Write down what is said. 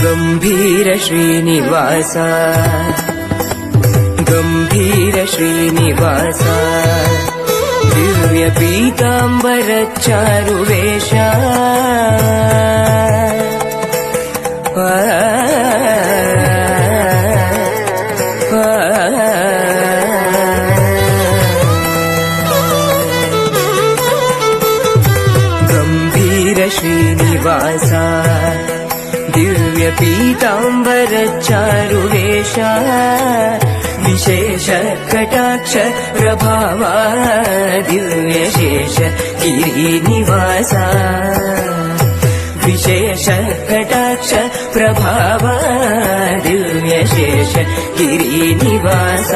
गंभीर श्रीनिवास गंभीर श्रीनिवास दिव्य पीतांबर चारुवेश गंभीर श्रीनिवास दिव्य पीतांबर चारुवेश विशेष कटाक्ष प्रभाव दिव्य शेष गिरिनिवास विशेष कटाक्ष प्रभाव दिव्य शेष गिरिनिवास